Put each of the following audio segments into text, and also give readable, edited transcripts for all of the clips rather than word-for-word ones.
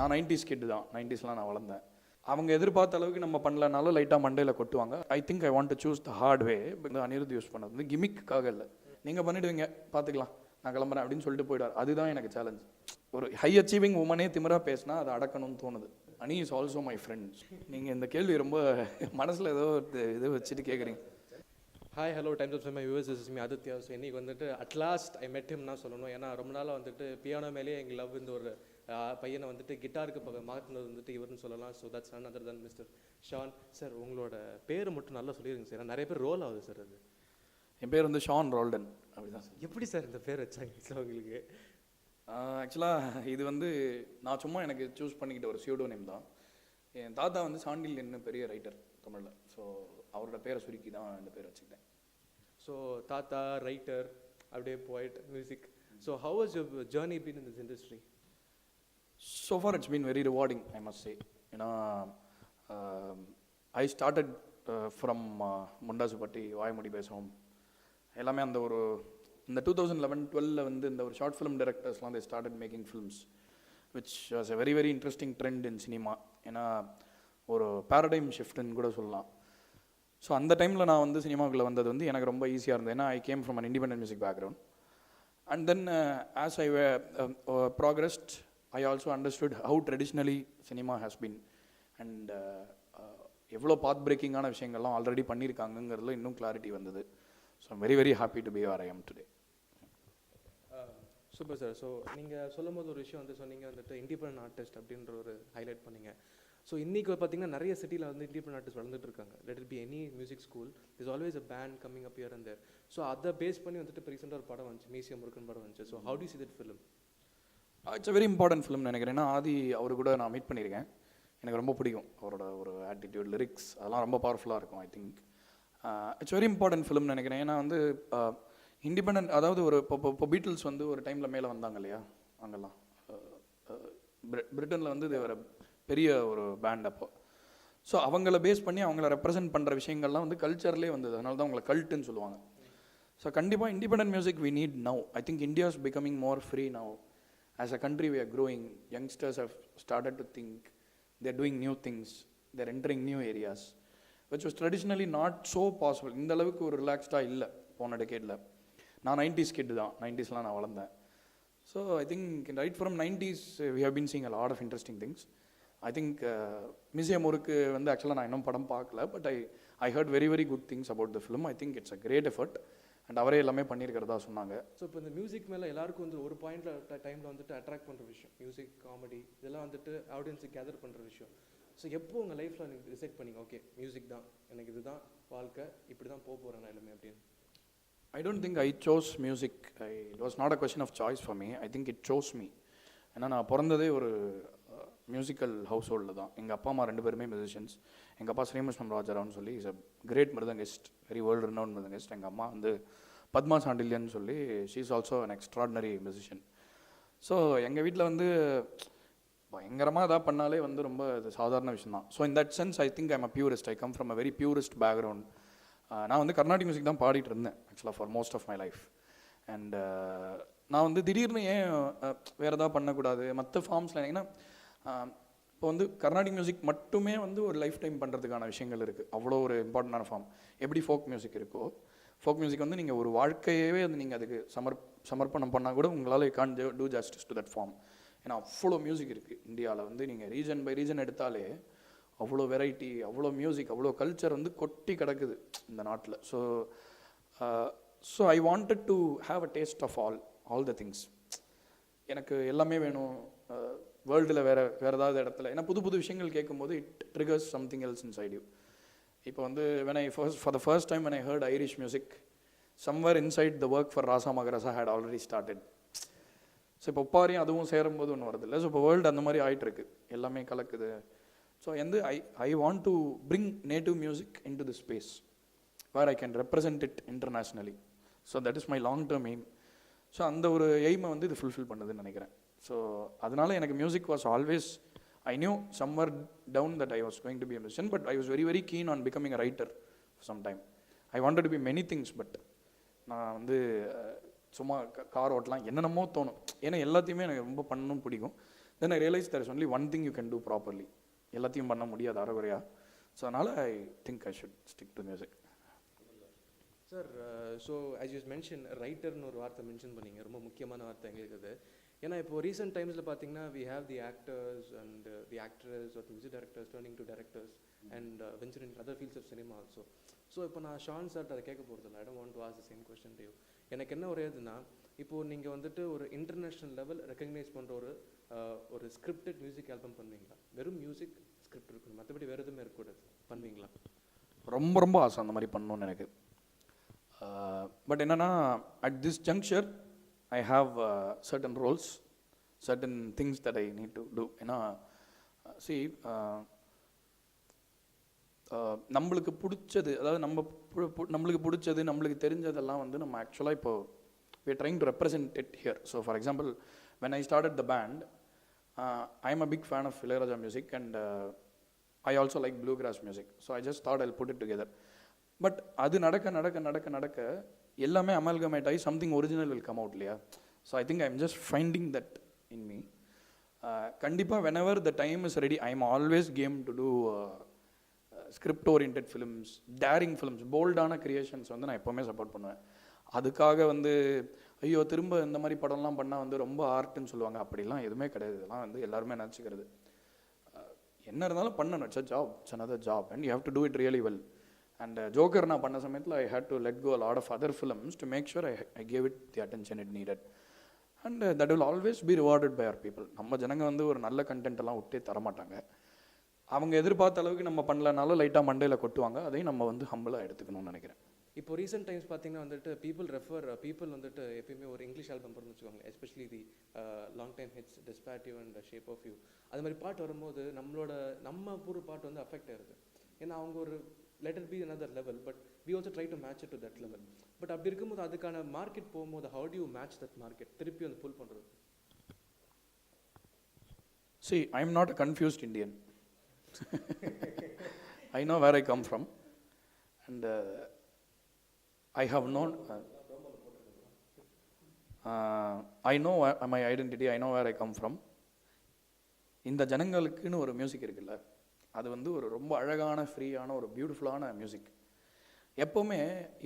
நான் 90s kit தான், 90ஸ்லாம் நான் வளர்ந்தேன். அவங்க எதிர்பார்த்த அளவுக்கு நம்ம பண்ணலனாலும் லைட்டாக மண்டையில் கொட்டுவாங்க. I think I want to choose the hard way. இந்த அனிருத் யூஸ் பண்ணது வந்து கிமிக்காக இல்லை, நீங்கள் பண்ணிவிடுவீங்க பார்த்துக்கலாம் நான் கிளம்புறேன் அப்படின்னு சொல்லிட்டு போயிடுவார். அதுதான் எனக்கு சேலஞ்ச். ஒரு ஹை அச்சீவிங் உமனே திமிராக பேசினா அதை அடக்கணும்னு தோணுது. அனி இஸ் ஆல்சோ மை ஃப்ரெண்ட். நீங்கள் இந்த கேள்வி ரொம்ப மனசில் ஏதோ இது வச்சுட்டு கேட்குறீங்க. Hi hello Times of Cinema viewers, is me Aditya. So இன்றைக்கி வந்துட்டு அட்லாஸ்ட் ஐ மெட் ஹிம்னா சொல்லணும். ஏன்னா ரொம்ப நாளாக வந்துட்டு பியானோ மேலேயே எங்கள் லவ் இந்த ஒரு பையனை வந்துட்டு கிட்டாருக்கு மாற்றினது வந்துட்டு இவருன்னு சொல்லலாம். So that's none other than mister Sean sir. உங்களோட பேர் மட்டும் நல்லா சொல்லிடுங்க சார், நிறைய பேர் ரோல் ஆகுது சார். அது என் பேர் வந்து ஷான் ரோல்டன் அப்படிதான் சார். எப்படி சார் இந்த பேர் வச்சாங்க சார் உங்களுக்கு? ஆக்சுவலாக இது வந்து நான் சும்மா எனக்கு சூஸ் பண்ணிக்கிட்ட ஒரு சியூடோ நேம் தான். என் தாத்தா வந்து சாண்டில்யன்னு பெரிய ரைட்டர் தமிழில். ஸோ அவரோட பேரை சுருக்கி தான் இந்த பேர் வச்சுக்கிட்டேன். ஸோ தாத்தா ரைட்டர், அப்படியே poet, music. So how was your journey been in this industry? So far it's been very rewarding, I must say. You know, I started from Mundasupatti, வாய்மொழி பேசுவோம் எல்லாமே அந்த ஒரு இந்த 2011-12 வந்து இந்த ஒரு ஷார்ட் ஃபிலிம் டைரக்டர்ஸ்லாம் they started making films, which was a very very interesting trend in cinema. ஏன்னா ஒரு பேரடைம் ஷிஃப்ட்னு கூட சொல்லலாம். ஸோ அந்த டைமில் நான் வந்து சினிமாவுக்குள்ளே வந்தது வந்து எனக்கு ரொம்ப ஈஸியாக இருந்தது. ஏன்னா I came from an independent music background. And then as I progressed, I also understood how traditionally cinema has been, and எவ்வளோ பாத் பிரேக்கிங்கான விஷயங்கள்லாம் ஆல்ரெடி பண்ணியிருக்காங்கங்கிறதுல இன்னும் கிளாரிட்டி வந்தது. So I'm very very happy to be where I am today. Super sir. So நீங்கள் சொல்லும் போது ஒரு விஷயம் வந்து சொன்னீங்க வந்துட்டு இண்டிபெண்டன்ட் ஆர்டிஸ்ட் அப்படின்ற ஒரு ஹைலைட் பண்ணீங்க. ஸோ இன்றைக்கி பார்த்தீங்கன்னா நிறைய சிட்டியில் வந்து இண்டிபெண்டன்ட் ஆர்டிஸ்ட் வளர்ந்துட்டு இருக்காங்க. Let it be any music school, is always a band coming up here and there. So அதை பேஸ் பண்ணி வந்துட்டு இப்போ ரீசெண்டாக ஒரு படம் வந்துச்சு, மurukku படம் வந்துச்சு. So how do you see that film? It's a very important film நினைக்கிறேன். ஏன்னா ஆதி அவர் கூட நான் மீட் பண்ணியிருக்கேன். எனக்கு ரொம்ப பிடிக்கும் அவரோட ஒரு ஆட்டிடியூட், லிரிக்ஸ் அதெல்லாம் ரொம்ப பவர்ஃபுல்லாக இருக்கும். I think it's very important film நினைக்கிறேன். ஏன்னா வந்து இண்டிபெண்டன்ட், அதாவது ஒரு இப்போ பீட்டில்ஸ் வந்து ஒரு டைமில் மேலே வந்தாங்க இல்லையா, அங்கெல்லாம் பிரிட்டனில் வந்து இது ஒரு பெரிய ஒரு பேண்ட். அப்போ ஸோ அவங்கள பேஸ் பண்ணி அவங்கள ரெப்ரசென்ட் பண்ணுற விஷயங்கள்லாம் வந்து கல்ச்சர்லேயே வந்தது. அதனால தான் அவங்களை கல்ட்டுன்னு சொல்லுவாங்க. ஸோ கண்டிப்பாக independent music we need now. I think India is becoming more free now. As a country we are growing, youngsters have started to think, they're doing new things, they're entering new areas, which was traditionally not so possible. இந்த அளவுக்கு ஒரு ரிலாக்ஸ்டாக இல்லை போன டெக்கேடில். நான் 90s kit தான், 90ஸ்லாம் நான் வளர்ந்தேன். So I think right from 90s we have been seeing a lot of interesting things. I think murukku வந்து ஆக்சுவலாக நான் இன்னும் படம் பார்க்கல, but I heard very very good things about the film. I think it's a great effort. And அவரே எல்லாமே பண்ணியிருக்கிறதா சொன்னாங்க. So இப்போ இந்த மியூசிக் மேலே எல்லாருக்கும் வந்து ஒரு பாயிண்டில் டைமில் வந்துட்டு அட்ராக்ட் பண்ணுற விஷயம் மியூசிக், காமெடி, இதெல்லாம் வந்துட்டு ஆடியன்ஸுக்கு கேதர் பண்ணுற விஷயம். ஸோ எப்போ உங்கள் லைஃப்பில் எனக்கு டிசைட் பண்ணிங்க, ஓகே மியூசிக் தான் எனக்கு, இதுதான் வாழ்க்கை, இப்படி தான் போக போகிறேன் நான் எல்லாமே அப்படின்னு? I don't think I chose music. It was not a question of choice for me. I think it chose me. ஏன்னா நான் பிறந்ததே ஒரு மியூசிக்கல் ஹவுஸ் ஹோல்டில் தான். எங்கள் அப்பா அம்மா 2 பேருமே மியூசிஷியன்ஸ். எங்கள் அப்பா ஸ்ரீமுஷ்ணம் ராஜாராவ்னு சொல்லி is a great mridangist, very world renowned mridangist. எங்கள் அம்மா வந்து பத்மா சாண்டில்யன்னு சொல்லி she is also an extraordinary musician. So எங்கள் வீட்டில் வந்து பயங்கரமாக எதாவது பண்ணாலே வந்து ரொம்ப இது சாதாரண விஷயம் தான். So in that sense I think I'm a purist. I come from a very purist background. நான் வந்து கர்நாடிக் மியூசிக் தான் பாடிட்டு இருந்தேன் ஆக்சுவலாக for most of my life. And நான் வந்து திடீர்னு ஏன் வேறு எதாவது பண்ணக்கூடாது மற்ற ஃபார்ம்ஸில். ஏன்னா இப்போ வந்து கர்நாடிக் மியூசிக் மட்டுமே வந்து ஒரு லைஃப் டைம் பண்ணுறதுக்கான விஷயங்கள் இருக்குது. அவ்வளோ ஒரு இம்பார்ட்டண்டான ஃபார்ம். எப்படி ஃபோக் மியூசிக் இருக்கோ, ஃபோக் மியூசிக் வந்து நீங்கள் ஒரு வாழ்க்கையவே வந்து நீங்கள் அதுக்கு சமர்ப்பணம் பண்ணால் கூட உங்களால் can do justice to that form. ஏன்னா அவ்வளோ மியூசிக் இருக்குது இந்தியாவில். வந்து நீங்கள் ரீஜன் பை ரீஜன் எடுத்தாலே அவ்வளோ வெரைட்டி, அவ்வளோ மியூசிக், அவ்வளோ கல்ச்சர் வந்து கொட்டி கிடக்குது இந்த நாட்டில். So I wanted to have a taste of all the things. எனக்கு எல்லாமே வேணும் வேர்ல்டில் வேறு ஏதாவது இடத்துல. ஏன்னா புது புது விஷயங்கள் கேட்கும்போது it triggers something else inside you. இப்போ வந்து for the first time when I heard Irish music, somewhere inside the work for Rasa Magarasa had already started. So இப்போ ஒப்பாரியும் அதுவும் சேரும்போது ஒன்று வருதில்லை. ஸோ இப்போ வேர்ல்டு அந்த மாதிரி ஆகிட்டுருக்கு, எல்லாமே கலக்குது. ஸோ வந்து I want to bring native music into the space where I can represent it internationally. So that is my long term aim. So அந்த ஒரு எய்மை வந்து இது ஃபுல்ஃபில் பண்ணுதுன்னு நினைக்கிறேன். ஸோ அதனால எனக்கு music was always, I knew somewhere down that I was going to be a musician, but I was very very keen on becoming a writer for some time. I wanted to be many things, but நான் வந்து சும்மா car ஓட்டலாம் என்னென்னமோ தோணும். ஏன்னா எல்லாத்தையுமே எனக்கு ரொம்ப பண்ணணும் பிடிக்கும். Then I realise there is only one thing you can do properly. எல்லாத்தையும் பண்ண முடியாது அறகுறையா. ஸோ அதனால் I think I should stick to music. Sir so as you mention ரைட்டர்னு ஒரு வார்த்தை மென்ஷன் பண்ணீங்க, ரொம்ப முக்கியமான வார்த்தை எங்களுக்கு அது. ஏன்னா இப்போ ரீசெண்ட் டைம்ஸில் பார்த்தீங்கன்னா we have the actors and the actress are music directors turning to directors and venture in other fields of cinema also. So இப்போ நான் ஷான் சார்ட்ட அதை கேட்க போகிறதில்ல. I don't want to ask the same question to you. எனக்கு என்ன ஒரு இதுனா, இப்போது நீங்கள் வந்துட்டு ஒரு இன்டர்நேஷ்னல் லெவல் ரெக்கக்னைஸ் பண்ணுற ஒரு ஸ்கிரிப்டட் மியூசிக் ஆல்பம் பண்ணுவீங்களா? வெறும் மியூசிக் ஸ்கிரிப்ட் இருக்கணும், மற்றபடி வேறு எதுவுமே இருக்கக்கூடாது, பண்ணுவீங்களா? ரொம்ப ரொம்ப ஆசை அந்த மாதிரி பண்ணணும்னு எனக்கு. பட் என்னென்னா at this juncture I have certain roles, certain things that I need to do. ஏன்னா சி நம்மளுக்கு பிடிச்சது, அதாவது நம்மளுக்கு பிடிச்சது நம்மளுக்கு தெரிஞ்சதெல்லாம் வந்து நம்ம ஆக்சுவலாக இப்போ we are trying to represent it here. So for example, when I started the band, I am a big fan of Ilayaraja music and I also like bluegrass music. So I just thought I'll put it together. But அது நடக்க எல்லாமே amalgamate ஆகி something original will come out இல்லையா? So I think I'm just finding that in me. கண்டிப்பாக whenever the time is ready, I am always game to do script oriented films, daring films, போல்டான creations வந்து நான் எப்போவுமே support பண்ணுவேன். அதுக்காக வந்து ஐயோ திரும்ப இந்த மாதிரி படம்லாம் பண்ணால் வந்து ரொம்ப ஆர்ட்னு சொல்லுவாங்க, அப்படிலாம் எதுவுமே கிடையாது. இதெல்லாம் வந்து எல்லாருமே நினச்சிக்கிறது. என்ன இருந்தாலும் பண்ணணும், it's a job, it's another job and you have to do it really well. And joker நான் பண்ண சமயத்தில் I had to let go a lot of other films to make sure I gave it the attention it needed. And that will always be rewarded by our people. நம்ம ஜனங்க வந்து ஒரு நல்ல content எல்லாம் விட்டே தரமாட்டாங்க. அவங்க எதிர்பார்த்த அளவுக்கு நம்ம பண்ணலனாலும் லைட்டாக மண்டையில் கொட்டுவாங்க. அதையும் நம்ம வந்து ஹம்பிளாக எடுத்துக்கணும்னு நினைக்கிறேன். இப்போ ரீசெண்ட் டைம்ஸ் பார்த்தீங்கன்னா வந்துட்டு பீப்புள் வந்துட்டு எப்பயுமே ஒரு இங்கிலீஷ் ஆல்பம் பண்ணு வச்சுக்கோங்க, especially the long time hits Despacito and shape of you, அது மாதிரி பாட்டு வரும்போது நம்ம ஒரு பாட்டு வந்து அஃபெக்ட் ஆயிருது. ஏன்னா அவங்க ஒரு let it be another level, but we also try to match it to that level. But அப்படி இருக்கும்போது அதுக்கான மார்க்கெட் போகும்போது how do you match that market? திருப்பி வந்து புல் பண்ணுறது. See, I am not a confused Indian. I know where I come from and I have known I know my identity, I know where I come from. இந்த ஜனங்களுக்குன்னு ஒரு music இருக்குல்ல, அது வந்து ஒரு ரொம்ப அழகான ஃப்ரீயான ஒரு பியூட்டிஃபுல்லான மியூசிக். எப்போவுமே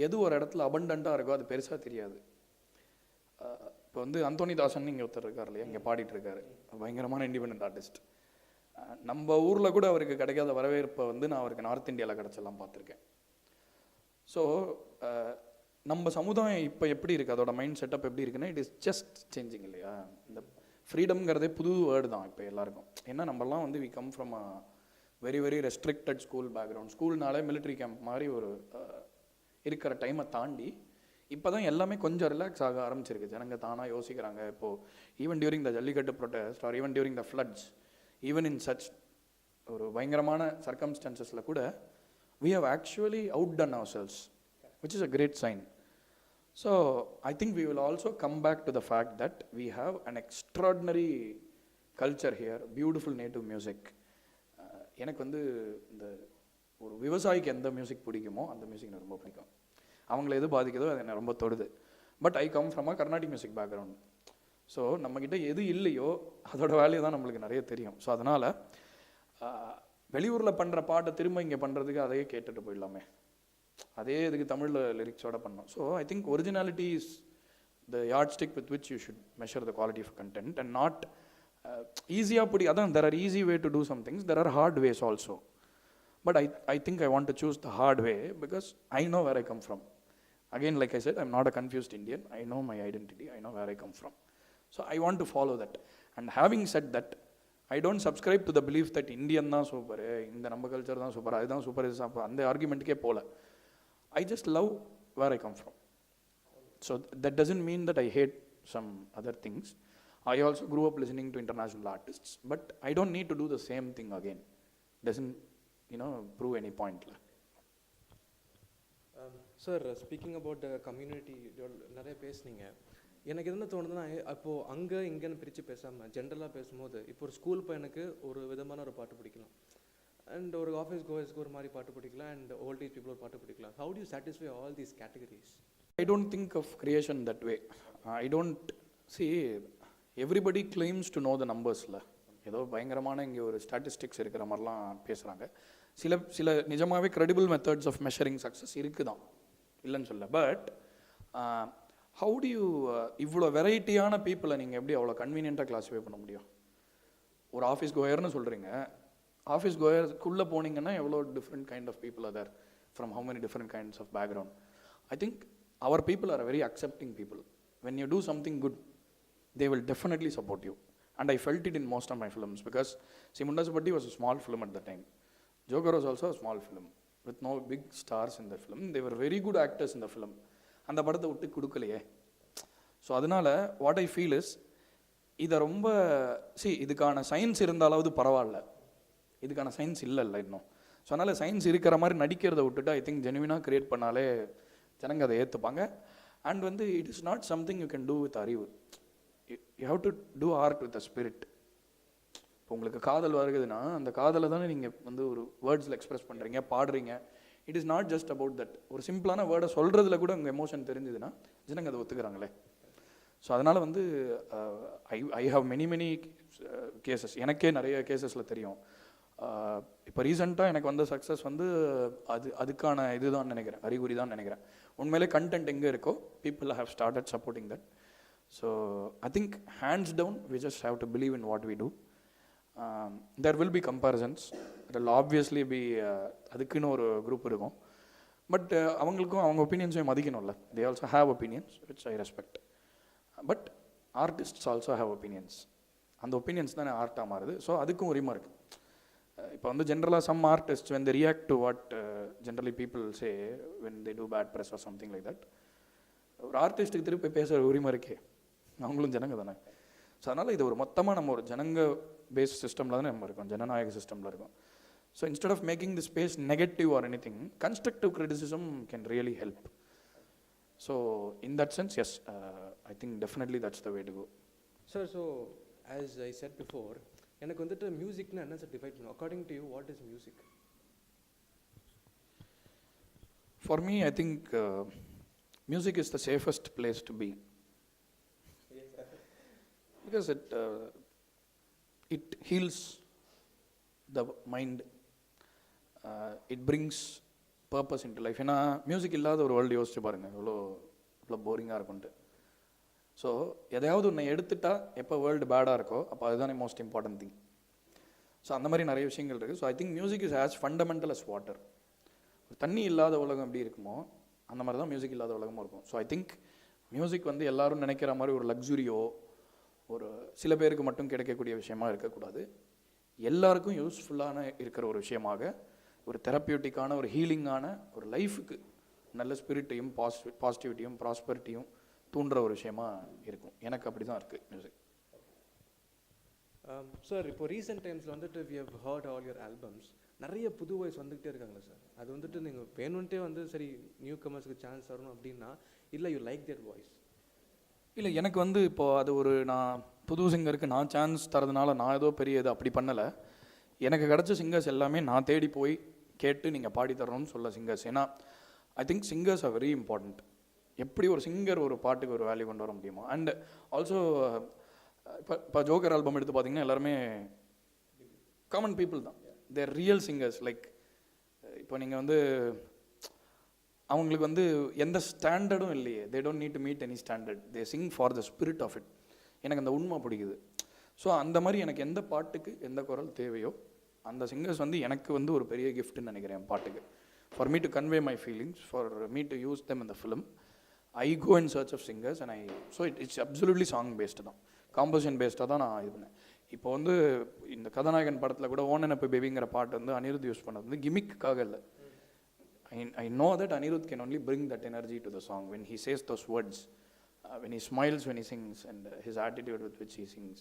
எது ஒரு இடத்துல அபண்டண்ட்டாக இருக்கோ அது பெருசாக தெரியாது. இப்போ வந்து அந்தோனி தாசன் இங்கே ஒருத்தர் இருக்கார் இல்லையா, இங்கே பாடிட்டு இருக்காரு, பயங்கரமான இண்டிபெண்டன்ட் ஆர்டிஸ்ட். நம்ம ஊரில் கூட அவருக்கு கிடைக்காத வரவேற்பை வந்து நான் அவருக்கு நார்த் இந்தியாவில் கிடச்செல்லாம் பார்த்துருக்கேன். ஸோ நம்ம சமுதாயம் இப்போ எப்படி இருக்குது, அதோட மைண்ட் செட்டப் எப்படி இருக்குன்னா, இட் இஸ் ஜஸ்ட் சேஞ்சிங் இல்லையா. இந்த ஃப்ரீடம்ங்கிறதே புது வேர்டு தான் இப்போ எல்லாருக்கும். ஏன்னா நம்மலாம் வந்து we come from a very very restricted school background. ஸ்கூல்னாலே மிலிட்ரி கேம்ப் மாதிரி ஒரு இருக்கிற டைமை தாண்டி இப்போ தான் எல்லாமே கொஞ்சம் ரிலாக்ஸ் ஆக ஆரம்பிச்சிருக்கு. ஜனங்க தானாக யோசிக்கிறாங்க. இப்போது even during the jallikattu protest R even during the floods, even in such ஒரு பயங்கரமான சர்க்கம்ஸ்டான்சஸில் கூட we have actually outdone ourselves, which is a great sign. So I think we will also come back to the fact that we have an extraordinary culture here, beautiful native music. எனக்கு வந்து இந்த ஒரு விவசாயிக்கு எந்த music பிடிக்குமோ அந்த music எனக்கு ரொம்ப பிடிக்கும். அவங்கள எது பாதிக்குதோ அது எனக்கு ரொம்ப தொடுது. But I come from a Carnatic music background. So நம்மக்கிட்ட எது இல்லையோ அதோட வேல்யூ தான் நம்மளுக்கு நிறைய தெரியும். ஸோ அதனால் வெளியூரில் பண்ணுற பாட்டை திரும்ப இங்கே பண்ணுறதுக்கு அதையே கேட்டுட்டு போயிடலாமே, அதே இதுக்கு தமிழில் லிரிக்ஸோட பண்ணோம். So I think originality is the yardstick with which you should measure the quality of content and not ஈஸியாக அதான் there are easy way to do some things, there are hard ways also. But I think I want to choose the hard way because I know where I come from. Again, like I said, I'm not a confused Indian. I know my identity. I know where I come from. So I want to follow that. And having said that, I don't subscribe to the belief that Indian தான் super, இந்த நம்ம culture தான் super, அதுதான் super, இது சாப்பிட அந்த ஆர்குமெண்ட்டுக்கே போகல. I just love where I come from. So that doesn't mean that I hate some other things. I also grew up listening to international artists, but I don't need to do the same thing again. Doesn't, prove any point. Sir, speaking about the community நிறைய பேசுனீங்க. எனக்கு என்ன தோணுதுன்னா, அப்போது அங்கே இங்கேன்னு பிரித்து பேசாமல் ஜென்ரலாக பேசும்போது, இப்போ ஒரு ஸ்கூல் பையனுக்கு ஒரு விதமான ஒரு பாட்டு பிடிக்கலாம், அண்ட் ஒரு ஆஃபீஸ் கோயர்ஸ்க்கு ஒரு மாதிரி பாட்டு பிடிக்கலாம், அண்ட் ஓல்ட் ஏஜ் பீப்புள் ஒரு பாட்டு பிடிக்கலாம். How do you satisfy all these categories? I don't think of creation that way. I don't see everybody claims to know the numbers la. ஏதோ பயங்கரமான இங்கே ஒரு ஸ்டாட்டிஸ்டிக்ஸ் இருக்கிற மாதிரிலாம் பேசுகிறாங்க. சில நிஜமாகவே credible methods of measuring success இருக்குதான், இல்லைன்னு சொல்ல. பட் ஹவு டு யூ இவ்வளோ வெரைட்டியான பீப்புளை நீங்கள் எப்படி அவ்வளோ கன்வீனியண்ட்டாக கிளாஸிஃபை பண்ண முடியும்? ஒரு ஆஃபீஸ் கோயர்னு சொல்கிறீங்க, ஆஃபீஸ் கோயர்க்குள்ளே போனீங்கன்னா எவ்வளோ different kind of people are there from how many different kinds of background. I think our people are a very accepting people. When you do something good, they will definitely support you. And I felt it in most of my films because see, Mundasapatti was a small film at the time. Joker was also a small film with no big stars in the film. They were very good actors in the film. அந்த படத்தை விட்டு கொடுக்கலையே. So அதனால what I feel is, இதை ரொம்ப இதுக்கான science இருந்தாலாவது பரவாயில்ல, இதுக்கான சயின்ஸ் இல்லைல்ல இன்னும். ஸோ அதனால் சயின்ஸ் இருக்கிற மாதிரி நடிக்கிறத விட்டுட்டு ஐ திங்க் ஜெனுவினாக க்ரியேட் பண்ணாலே ஜனங்க அதை ஏற்றுப்பாங்க. அண்ட் வந்து it is not something you can do with அறிவு. You have to do art with a spirit. இப்போ உங்களுக்கு காதல் வருகுதுன்னா அந்த காதலை தானே நீங்கள் வந்து ஒரு வேர்ட்ஸில் எக்ஸ்பிரஸ் பண்ணுறீங்க, பாடுறீங்க. It is not just about that. ஒரு சிம்பிளான வேர்டை சொல்கிறதுல கூட உங்கள் எமோஷன் தெரிஞ்சுதுன்னா ஜனங்க அதை ஒத்துக்கிறாங்களே. ஸோ அதனால் வந்து ஐ ஹவ் மெனி கேசஸ், எனக்கே நிறைய கேசஸில் தெரியும். இப்போ ரீசெண்டாக எனக்கு வந்த சக்ஸஸ் வந்து அதுக்கான இதுதான் நினைக்கிறேன், அறிகுறி தான் நினைக்கிறேன். உண்மையிலே கண்டென்ட் எங்கே இருக்கோ people have started supporting that. So I think hands down we just have to believe in what we do. There will be comparisons, it will obviously be, அதுக்குன்னு ஒரு குரூப் இருக்கும். பட் அவங்களுக்கும் அவங்க ஒப்பீனியன்ஸையும் மதிக்கணும்ல. They also have opinions which I respect. But artists also have opinions. அந்த opinions தானே ஆர்ட்டாக மாறுது. ஸோ அதுக்கும் உரிமை இருக்குது. இப்போ வந்து ஜென்ரலாக some artist when they react to what generally people say when they do bad press or something like that, ஒரு ஆர்டிஸ்ட்டுக்கு திருப்பி பேசுகிற உரிமை இருக்கே, அவங்களும் ஜனங்க தானே. ஸோ அதனால் இது ஒரு மொத்தமாக நம்ம ஒரு ஜனங்க பேஸ்ட் சிஸ்டமில் தானே நம்ம இருக்கோம், ஜனநாயக சிஸ்டமில் இருக்கோம். So instead of making the space negative or anything, constructive criticism can really help. So in that sense yes, I think definitely that's the way to go. Sir, so as I said before, எனக்கு வந்துட்டு மியூசிக்னா என்ன sir define பண்ணும்? According to you what is music? For me I think music is the safest place to be. Because it heals the mind, it brings purpose into life. ஏன்னா music இல்லாத ஒரு world யோசிச்சு பாருங்கள், இவ்வளோ போரிங்காக இருக்கும்ட்டு. So எதையாவது ஒன்று எடுத்துட்டா எப்போ வேர்ல்டு பேடாக இருக்கோ அப்போ அதுதானே மோஸ்ட் இம்பார்ட்டன்ட் திங். ஸோ அந்த மாதிரி நிறைய விஷயங்கள் இருக்குது. So I think music is as fundamental as water. தண்ணி இல்லாத உலகம் எப்படி இருக்குமோ அந்த மாதிரி தான் மியூசிக் இல்லாத உலகமும் இருக்கும். ஸோ ஐ திங்க் மியூசிக் வந்து எல்லாரும் நினைக்கிற மாதிரி ஒரு லக்ஸுரியோ ஒரு சில பேருக்கு மட்டும் கிடைக்கக்கூடிய விஷயமா இருக்கக்கூடாது. எல்லாருக்கும் யூஸ்ஃபுல்லான இருக்கிற ஒரு விஷயமாக, ஒரு தெரப்பியூட்டிக்கான ஒரு ஹீலிங்கான ஒரு லைஃபுக்கு நல்ல ஸ்பிரிட்டையும் பாசிட்டிவிட்டியும் ப்ராஸ்பரிட்டியும் தூண்டுற ஒரு விஷயமா இருக்கும். எனக்கு அப்படி தான் இருக்குது மியூசிக். சார், இப்போ ரீசெண்ட் டைம்ஸில் வந்துட்டு we have heard all your albums. நிறைய புது வாய்ஸ் வந்துகிட்டே இருக்காங்களா சார்? அது வந்துட்டு நீங்கள் வேணுன்ட்டே வந்து சரி நியூ கமர்ஸ்க்கு சான்ஸ் தரணும் அப்படின்னா, இல்லை யூ லைக் தேர் வாய்ஸ்? இல்லை, எனக்கு வந்து இப்போது அது ஒரு நான் புது சிங்கருக்கு நான் சான்ஸ் தரதுனால நான் ஏதோ பெரிய இது அப்படி பண்ணலை. எனக்கு கிடச்ச சிங்கர்ஸ் எல்லாமே நான் தேடி போய் கேட்டு நீங்கள் பாடி தரணும்னு சொல்ல சிங்கர்ஸ். ஏன்னா I think singers are very important. எப்படி ஒரு சிங்கர் ஒரு பாட்டுக்கு ஒரு வேல்யூ கொண்டு வர முடியுமோ. அண்ட் ஆல்சோ இப்போ ஜோக்கர் ஆல்பம் எடுத்து பார்த்தீங்கன்னா எல்லாருமே காமன் பீப்புள் தான். தேர் ரியல் சிங்கர்ஸ். லைக் இப்போ நீங்கள் வந்து அவங்களுக்கு வந்து எந்த ஸ்டாண்டர்டும் இல்லையே, they don't need to meet any standard, they sing for the spirit of it. எனக்கு அந்த உண்மை பிடிக்குது. ஸோ அந்த மாதிரி எனக்கு எந்த பாட்டுக்கு எந்த குரல் தேவையோ அந்த சிங்கர்ஸ் வந்து எனக்கு வந்து ஒரு பெரிய கிஃப்ட்னு நினைக்கிறேன் பாட்டுக்கு. For me to convey my feelings, for me to use them in the film, I go in search of singers and so it's absolutely song based தான், காம்போசிஷன் பேஸ்டாக தான் நான் இது பண்ணேன். இப்போ வந்து இந்த கதாநாயகன் படத்தில் கூட ஓன் நெனப்பு பேபிங்கிற பாட்டு வந்து அனிருத் யூஸ் பண்ணது வந்து கிமிக்காக இல்லை. I know that Anirudh can only bring that energy to the song when he says those words, when he smiles when he sings, and his attitude with which he sings.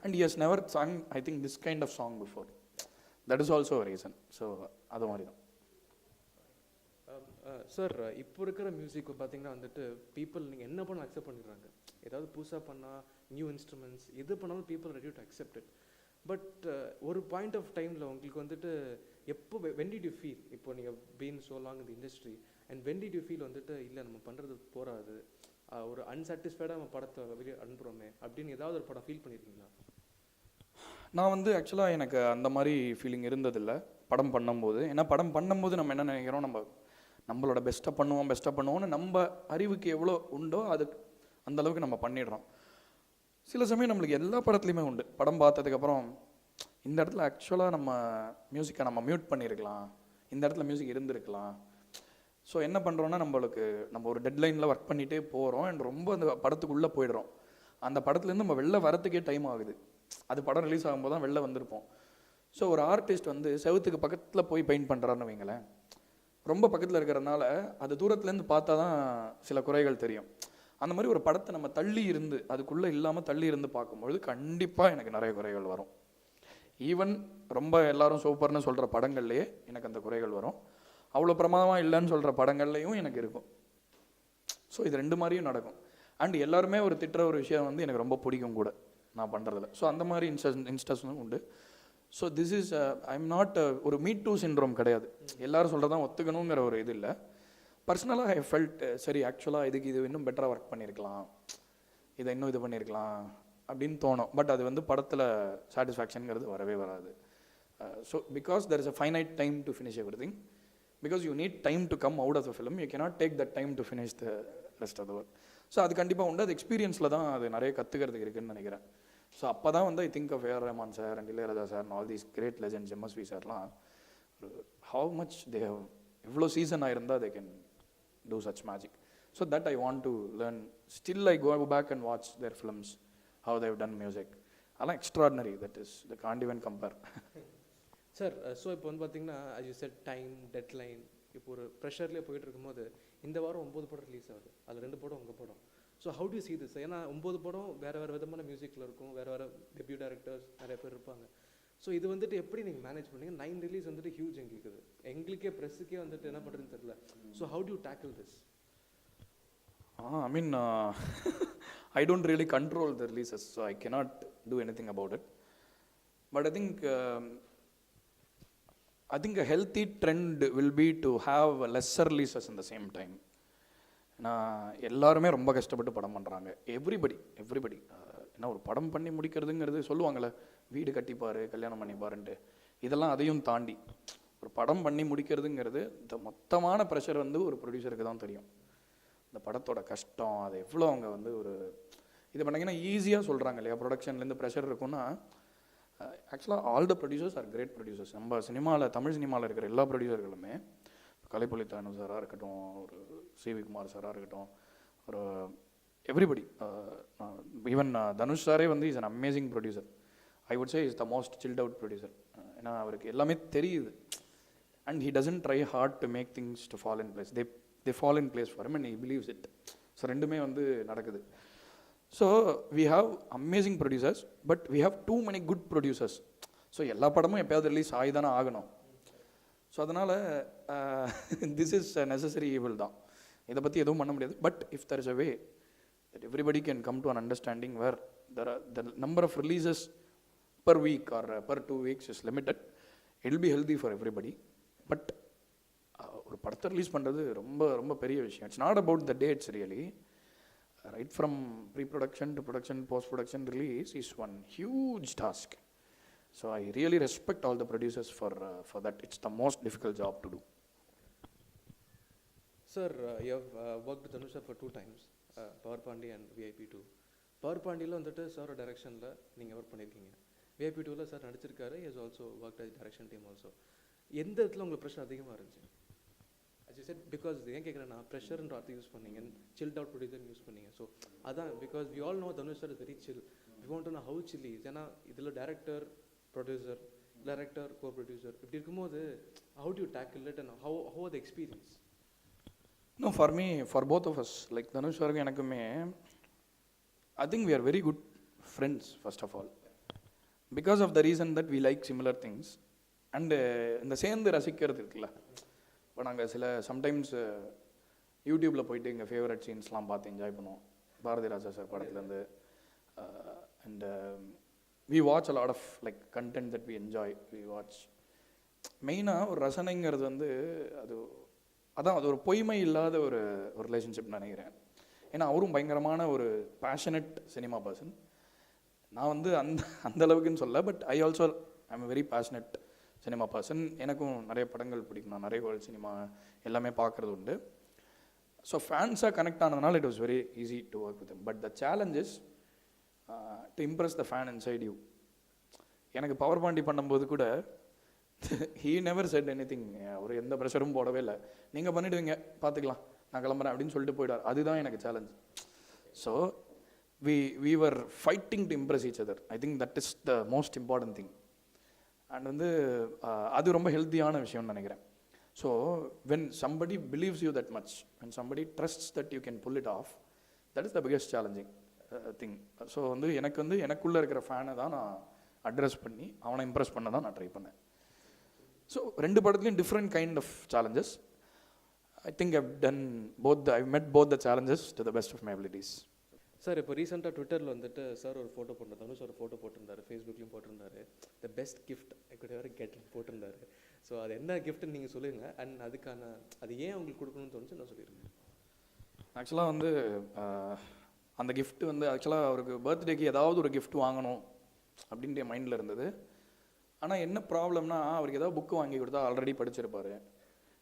And he has never sung, I think, this kind of song before. That is also a reason. So, அது மாதிரி தான். Sir, இப்போ இருக்கிற music பார்த்தீங்கன்னா வந்துட்டு people நீங்கள் என்ன பண்ண அக்செப்ட் பண்ணிடுறாங்க. ஏதாவது புதுசாக பண்ணால் நியூ இன்ஸ்ட்ருமெண்ட்ஸ் எது பண்ணாலும் people ready to accept it. But ஒரு பாயிண்ட் ஆஃப் டைமில் உங்களுக்கு வந்துட்டு எப்போ வென் டிட் யூ ஃபீல், இப்போ நீங்கள் பீன் ஸோ லாங் இந்த industry, and when did you feel வந்துட்டு இல்லை நம்ம பண்ணுறது போகாது, ஒரு அன்சாட்டிஸ்ஃபைடாக நம்ம படத்தை வெளியே அனுப்புகிறோமே அப்படின்னு ஏதாவது ஒரு படம் ஃபீல் பண்ணியிருக்கீங்களா? நான் வந்து ஆக்சுவலாக எனக்கு அந்த மாதிரி ஃபீலிங் இருந்ததில்லை படம் பண்ணும்போது. ஏன்னா படம் பண்ணும்போது நம்ம என்ன நினைக்கிறோம், நம்மளோட பெஸ்ட்டாக பண்ணுவோம்னு நம்ம அறிவுக்கு எவ்வளோ உண்டோ அதுக்கு அந்தளவுக்கு நம்ம பண்ணிடுறோம். சில சமயம் நம்மளுக்கு எல்லா படத்துலையுமே உண்டு, படம் பார்த்ததுக்கப்புறம் இந்த இடத்துல ஆக்சுவலாக நம்ம மியூசிக்கை நம்ம மியூட் பண்ணியிருக்கலாம், இந்த இடத்துல மியூசிக் இருந்திருக்கலாம். ஸோ என்ன பண்ணுறோன்னா, நம்ம ஒரு டெட்லைனில் ஒர்க் பண்ணிகிட்டே போகிறோம் அண்ட் ரொம்ப அந்த படத்துக்குள்ளே போயிடுறோம். அந்த படத்துலேருந்து நம்ம வெளில வரத்துக்கே டைம் ஆகுது. அது படம் ரிலீஸ் ஆகும்போது தான் வெளில வந்திருப்போம். ஸோ ஒரு ஆர்டிஸ்ட் வந்து செவுத்துக்கு பக்கத்தில் போய் பெயிண்ட் பண்ணுறாருன்னு வைங்களேன், ரொம்ப பக்கத்தில் இருக்கிறதுனால அது தூரத்துலேருந்து பார்த்தா தான் சில குறைகள் தெரியும். அந்த மாதிரி ஒரு படத்தை நம்ம தள்ளி இருந்து அதுக்குள்ளே இல்லாமல் தள்ளி இருந்து பார்க்கும்பொழுது கண்டிப்பாக எனக்கு நிறைய குறைகள் வரும். ஈவன் ரொம்ப எல்லாரும் சூப்பர்னு சொல்கிற படங்கள்லேயே எனக்கு அந்த குறைகள் வரும். அவ்வளோ பிரமாதமாக இல்லைன்னு சொல்கிற படங்கள்லையும் எனக்கு இருக்கும். ஸோ இது ரெண்டு மாதிரியும் நடக்கும். அண்ட் எல்லாருமே ஒரு திட்டுற ஒரு விஷயம் வந்து எனக்கு ரொம்ப பிடிக்கும் கூட நான் பண்ணுறதில்ல. ஸோ அந்த மாதிரி இன்ஸ்டன்ஸும் உண்டு. So this is I'm not ஒரு மீட் டூ சிண்ட்ரோம் கிடையாது. எல்லாரும் சொல்கிறதான் ஒத்துக்கணுங்கிற ஒரு இது இல்லை. பர்சனலாக ஐ ஃபெல்ட் சரி ஆக்சுவலாக இது இன்னும் பெட்டராக ஒர்க் பண்ணியிருக்கலாம், இதை இன்னும் இது பண்ணியிருக்கலாம் அப்படின்னு தோணும். பட் அது வந்து படத்தில் சாட்டிஸ்ஃபேக்ஷனுங்கிறது வரவே வராது. So because there is a finite time to finish everything. Because you need time to come out of the film. You cannot take that time to finish the rest of the work. So அது கண்டிப்பாக உண்டு. அது எக்ஸ்பீரியன்ஸில் தான் அது நிறைய கற்றுக்கிறதுக்கு இருக்குதுன்னு நினைக்கிறேன். ஸோ அப்போ தான் வந்து I think of A R Rahman sir and Ilaiyaraaja sir and all these great legends, MSV சார்லாம் ஹவு மச் தே ஹவ், எவ்வளோ சீசன் ஆயிருந்தால் they can do such magic. So that I want to learn. Still I go back and watch their films, how they've done music. All extraordinary, that is, they can't even compare. Sir so இப்போ வந்து பார்த்தீங்கன்னா as you said time deadline, இப்போ ஒரு ப்ரெஷர்லேயே போயிட்டு இருக்கும்போது இந்த வாரம் 9 படம் ரிலீஸ் ஆகுது, அதில் 2 படம் உங்கள் படம். So how to see this? ஏன்னா 9 படம் வேறு விதமான மியூசிக்கில் இருக்கும், வேறு டெபியூ டேரக்டர்ஸ் நிறைய பேர் இருப்பாங்க. ஸோ இது வந்துட்டு எப்படி நீங்கள் மேனேஜ் பண்ணீங்க? 9 ரிலீஸ் வந்துட்டு ஹியூஜ் எங்களுக்கே ப்ரெஸ்ஸுக்கே வந்துட்டு என்ன பண்ணுறதுன்னு தெரியல. So how to tackle this? I mean, I don't really control the releases, so I cannot do anything about it. But I think a healthy trend will be to have lesser releases in the same time. எல்லாருமே ரொம்ப கஷ்டப்பட்டு படம் பண்ணுறாங்க. Everybody ஏன்னா ஒரு படம் பண்ணி முடிக்கிறதுங்கிறது சொல்லுவாங்கள்ல, வீடு கட்டிப்பார் கல்யாணம் பண்ணிப்பாருன்ட்டு, இதெல்லாம் அதையும் தாண்டி ஒரு படம் பண்ணி முடிக்கிறதுங்கிறது இந்த மொத்தமான ப்ரெஷர் வந்து ஒரு ப்ரொடியூசருக்கு தான் தெரியும். இந்த படத்தோட கஷ்டம் அது எவ்வளோ அவங்க வந்து ஒரு இது பண்ணிங்கன்னா ஈஸியாக சொல்கிறாங்க இல்லையா, ப்ரொடக்ஷன்லேருந்து ப்ரெஷர் இருக்குன்னா. ஆக்சுவலாக all the producers are great producers. நம்ம சினிமாவில், தமிழ் சினிமாவில் இருக்கிற எல்லா ப்ரொடியூசர்களுமே, கலைப்புலி தானு சாராக இருக்கட்டும், ஒரு சிவி குமார் சாராக இருக்கட்டும், ஒரு எவ்ரிபடி, ஈவன் தனுஷ் சாரே வந்து is an amazing producer. I would say is the most chilled out producer. ஏன்னா அவருக்கு எல்லாமே தெரியுது and he doesn't try hard to make things to fall in place. they fall in place for him and he believes it. So ரெண்டுமே வந்து நடக்குது. So we have amazing producers but we have too many good producers. So எல்லா படமும் எப்போயாவது release ஆகி தானே ஆகணும். So அதனால் திஸ் இஸ் நெசசரி ஈவில் தான், இதை பற்றி எதுவும் பண்ண முடியாது. But if there is a way that everybody can come to an understanding where the number of releases per week or per 2 weeks is limited, it will be healthy for everybody. But ஒரு படத்தை release பண்ணுறது ரொம்ப ரொம்ப பெரிய விஷயம். It's not about the dates really. Right from pre production to production, post production, release is one huge task. So I really respect all the producers for that. It's the most difficult job to do. Sir you have worked with Dhanush for 2 times, power Pandi and VIP 2. Power பாண்டியில் வந்துட்டு சாரோட டைரக்ஷனில் நீங்கள் work பண்ணியிருக்கீங்க. VIP 2வில் sir நடிச்சிருக்காரு. Is also work as direction team also. எந்த இடத்துல உங்களுக்கு ப்ரெஷர் அதிகமாக இருந்துச்சு? as you said, because ஏன் கேட்குறேன்னா ப்ரெஷர்ன்ற வார்த்தை யூஸ் பண்ணீங்க, சில்ட் அவுட் ப்ரொடியூசர் யூஸ் பண்ணீங்க. ஸோ அதான், because we all know Dhanush sir is very chill. We want to know how chill is. ஏன்னா இதில் director producer, director co producer, இப்படி இருக்கும்போது how to tackle it and how the experience? No, for me, for both of us, like Dhanush சாருக்கு எனக்குமே I think we are very good friends first of all, because of the reason that we like similar things. And இந்த சேர்ந்து ரசிக்கிறது இருக்குல்ல, இப்போ நாங்கள் sometimes யூடியூப்பில் போயிட்டு எங்கள் ஃபேவரட் சீன்ஸ்லாம் பார்த்து என்ஜாய் பண்ணுவோம். பாரதி ராஜா சார் படத்துலேருந்து. And we watch a lot of like content that we enjoy. We watch மெயினாக ஒரு ரசனைங்கிறது வந்து அது ஒரு பொய்மை இல்லாத ஒரு ரிலேஷன்ஷிப் நினைக்கிறேன். ஏன்னா அவரும் பயங்கரமான ஒரு பேஷனட் சினிமா பர்சன். நான் வந்து அந்த அளவுக்குன்னு சொல்ல, but I also I'm very passionate cinema person. எனக்கும் நிறைய படங்கள் பிடிக்கும், நான் நிறைய வேர்ல்ட் சினிமா எல்லாமே பார்க்குறது உண்டு. ஸோ ஃபேன்ஸாக கனெக்ட் ஆனதுனால it was very easy to work with. But the challenge is to Impress the fan inside you. எனக்கு பவர் பாண்டி பண்ணும்போது கூட ஹீ நெவர் செட் எனிதிங். அவர் எந்த ப்ரெஷரும் போடவே இல்லை. நீங்கள் பண்ணிவிடுவீங்க, பார்த்துக்கலாம், நான் கிளம்புறேன் அப்படின்னு சொல்லிட்டு போயிட்டார். அதுதான் எனக்கு challenge. So we were fighting to impress each other. I think that is the most important thing. And வந்து அது ரொம்ப ஹெல்த்தியான விஷயம்னு நினைக்கிறேன். So when somebody believes you that much, when somebody trusts that you can pull it off, that is the biggest challenging thing. So வந்து எனக்குள்ளே இருக்கிற ஃபேனை தான் நான் அட்ரஸ் பண்ணி அவனை இம்ப்ரெஸ் பண்ண தான் நான் ட்ரை பண்ணேன். ஸோ ரெண்டு படத்துலையும் different kind of challenges. I think I've met both the challenges to the best of my abilities. Sir இப்போ ரீசெண்டாக ட்விட்டரில் வந்துட்டு சார் ஒரு ஃபோட்டோ போட்டிருந்தாரு, தனுஷ் ஒரு ஃபோட்டோ போட்டிருந்தாரு, ஃபேஸ்புக்லேயும் போட்டிருந்தாரு, the best gift I could ever get போட்டிருந்தாரு. ஸோ அது என்ன கிஃப்ட்னு நீங்கள் சொல்லுங்கள், அண்ட் அதுக்கான அது ஏன் உங்களுக்கு கொடுக்கணும்னு தோணுச்சு நான் சொல்லிடுங்க. ஆக்சுவலாக வந்து அந்த கிஃப்ட் வந்து ஆக்சுவலாக அவருக்கு பர்த்டேக்கு ஏதாவது ஒரு கிஃப்ட் வாங்கணும் அப்படின்ட்டு என் மைண்டில் இருந்தது. ஆனால் என்ன ப்ராப்ளம்னா, அவருக்கு ஏதாவது புக்கு வாங்கி கொடுத்தா ஆல்ரெடி படிச்சிருப்பார்,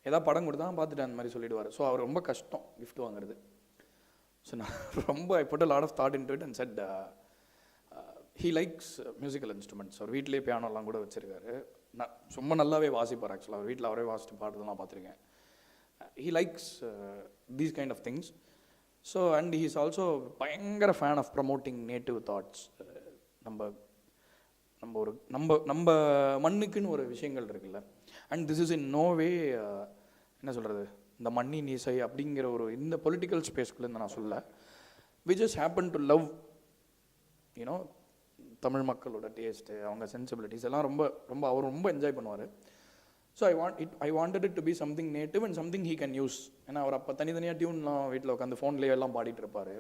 ஏதாவது படம் கொடுத்தா பார்த்துட்டு அந்த மாதிரி சொல்லிடுவார். ஸோ அவர் ரொம்ப கஷ்டம் கிஃப்ட் வாங்குறது. ஸோ நான் ரொம்ப I put a lot of thought into it and said he likes musical instruments. அவர் வீட்டிலே பியானோலாம் கூட வச்சுருக்காரு. நான் சும்மா நல்லாவே வாசிப்பார். ஆக்சுவலாக அவர் வீட்டில் அவரே வாசிட்டு பாடுறதுலாம் பார்த்துருக்கேன். he likes these kind of things. So and he is also பயங்கர fan of promoting native thoughts. நம்ம மண்ணுக்குன்னு ஒரு விஷயங்கள் இருக்குல்ல. And this is in no way என்ன சொல்கிறது, இந்த மண்ணின் இசை அப்படிங்கிற ஒரு இந்த பொலிட்டிக்கல் ஸ்பேஸ்க்குள்ளேருந்து நான் சொல்ல. We just happen to love you know Tamil மக்களோட டேஸ்ட்டு, அவங்க சென்சிபிலிட்டிஸ் எல்லாம் ரொம்ப ரொம்ப அவர் ரொம்ப என்ஜாய் பண்ணுவார். So I wanted it to be something native and something he can use. ஏன்னா அவர் அப்போ தனித்தனியாக டியூன்லாம் வீட்டில் உட்காந்து ஃபோன்லேயே எல்லாம் பாடிட்டு இருப்பார்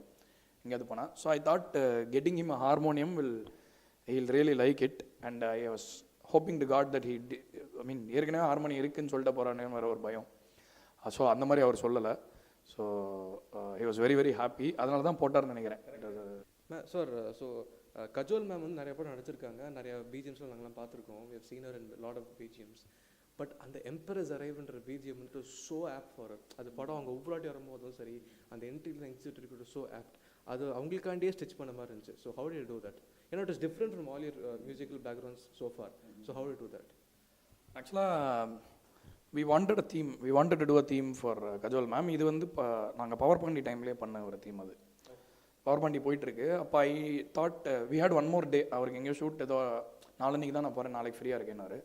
எங்கேயாவது போனால். So I thought getting him a harmonium he'll really like it. And I was hoping to God that ஏற்கனவே ஹார்மோனியம் இருக்குன்னு சொல்லிட்டு போகிறானே வர ஒரு பயம். ஸோ அந்த மாதிரி அவர் சொல்லலை. So he was very very happy. அதனால தான் போட்டார்னு நினைக்கிறேன். சார் ஸோ கஜோல் மேம் வந்து நிறைய படம் நடிச்சிருக்காங்க, நிறைய பிஜிஎம்ஸ்லாம் நாங்களாம் பார்த்துருக்கோம். we have seen her in a lot of BGMs. But அந்த எம்பரஸ் அரைவ்ன்ற பிஜிஎம் வந்துட்டு ஸோ ஆப்ட் ஃபார் அது படம் அவங்க ஒவ்வொரு வரும்போதும் சரி, அந்த என்ட்ரியில் எக்ஸிக்யூட்டிவ் ஸோ ஆப்ட். அது அவங்களுக்காண்டியே ஸ்டிச் பண்ண மாதிரி இருந்துச்சு. So how do you do that? ஏன்னா it is different from all your musical backgrounds so far. So how do you do that? ஆக்சுவலாக we wanted to do a theme for Kajol ma'am. இது வந்து நாங்கள் power Pandi டைம்லேயே பண்ண ஒரு theme. அது power Pandi போயிட்டுருக்கு. அப்போ I thought we had one more day. அவருக்கு எங்கேயோ ஷூட் ஏதோ நாளைக்கு தான் நான் போகிறேன், நாளைக்கு ஃப்ரீயாக இருக்கேன்னாரு.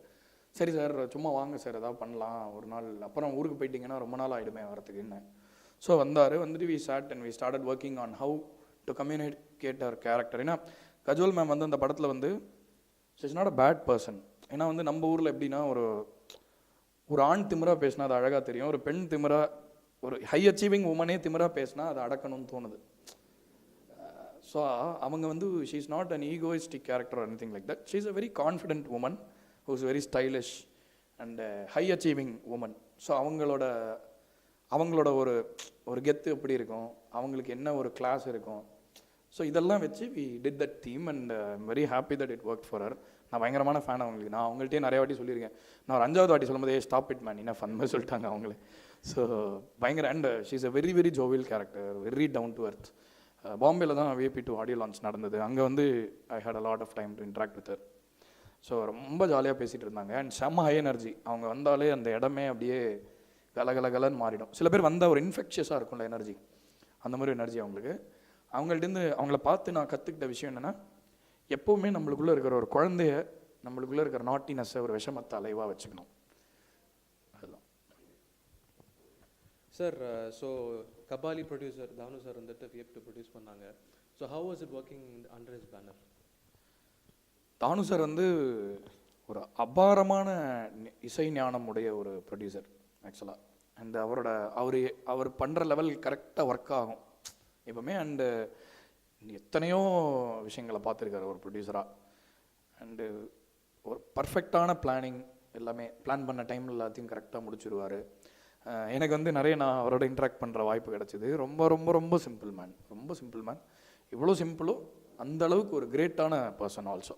சரி சார் சும்மா வாங்க சார் ஏதாவது பண்ணலாம் ஒரு நாள், அப்புறம் ஊருக்கு போயிட்டீங்கன்னா ரொம்ப நாள் ஆகிடுமே வரத்துக்குன்னு. ஸோ வந்துட்டு we sat and we started working on how to communicate our character. ஏன்னா கஜோல் மேம் வந்து அந்த படத்தில் வந்து is not a bad person. ஏன்னா வந்து நம்ம ஊரில் எப்படின்னா ஒரு ஆண் திமிரா பேசினா அது அழகாக தெரியும், ஒரு பெண் திமிரா, ஒரு ஹை அச்சீவிங் உமனே திமிரா பேசினா அது அடக்கணும்னு தோணுது. ஸோ அவங்க வந்து she is not an egoistic character or anything like that. She is a very confident woman who is very stylish and high achieving woman. So அவங்களோட ஒரு கெத்து எப்படி இருக்கும், அவங்களுக்கு என்ன ஒரு கிளாஸ் இருக்கும். ஸோ இதெல்லாம் வச்சு we did that theme and I'm very happy that it work for her. நான் பயங்கரமான ஃபேன் அவங்களுக்கு. நான் அவங்கள்ட்டே நிறைய வாட்டி சொல்லியிருக்கேன். நான் ஒரு 5வது வாட்டி சொல்லும்போது ஸ்டாப் இட் மேன் என்ன ஃபன் மாதிரி சொல்லிட்டாங்க அவங்களே. ஸோ பயங்கர. And she is a very very jovial character, very down to earth. பாம்பேயில் தான் VIP2 ஆடியோ லான்ச் நடந்தது. அங்கே வந்து I had a lot of time to interact with her. So ரொம்ப ஜாலியாக பேசிகிட்டு இருந்தாங்க. அண்ட் செம்ம ஹை எனர்ஜி. அவங்க வந்தாலே அந்த இடமே அப்படியே கலகலகலன்னு மாறிடும். சில பேர் வந்தால் ஒரு இன்ஃபெக்ஷியஸாக இருக்கும்ல எனர்ஜி, அந்த மாதிரி எனர்ஜி அவங்களுக்கு. அவங்கள்ட்டேருந்து அவங்கள பார்த்து நான் கற்றுக்கிட்ட விஷயம் என்னென்னா, எப்போவுமே நம்மளுக்குள்ளே இருக்கிற ஒரு குழந்தைய, நம்மளுக்குள்ளே இருக்கிற நாட்டினஸை ஒரு விஷமத்தை அலைவாக வச்சுக்கணும். அதுதான் சார். ஸோ கபாலி ப்ரொடியூசர் தானு சார் வந்துட்டு VIP2 ப்ரொடியூஸ் பண்ணாங்க. So how was it working under his banner? Thanu sir வந்து ஒரு அபாரமான இசை ஞானம் உடைய ஒரு ப்ரொடியூசர் ஆக்சுவலாக. அண்ட் அவர் பண்ணுற லெவல் கரெக்டாக ஒர்க் ஆகும் எப்பவுமே. அண்டு எத்தனையோ விஷயங்களை பார்த்துருக்காரு ஒரு ப்ரொடியூசராக. அண்டு ஒரு பர்ஃபெக்டான பிளானிங், எல்லாமே பிளான் பண்ண டைமில் எல்லாத்தையும் கரெக்டாக முடிச்சுடுவார். எனக்கு வந்து நிறைய நான் அவரோட இன்ட்ராக்ட் பண்ணுற வாய்ப்பு கிடச்சிது. ரொம்ப ரொம்ப ரொம்ப சிம்பிள் மேன், ரொம்ப சிம்பிள் மேன். இவ்வளோ சிம்பிளோ அந்த அளவுக்கு ஒரு கிரேட்டான பர்சன் ஆல்சோ.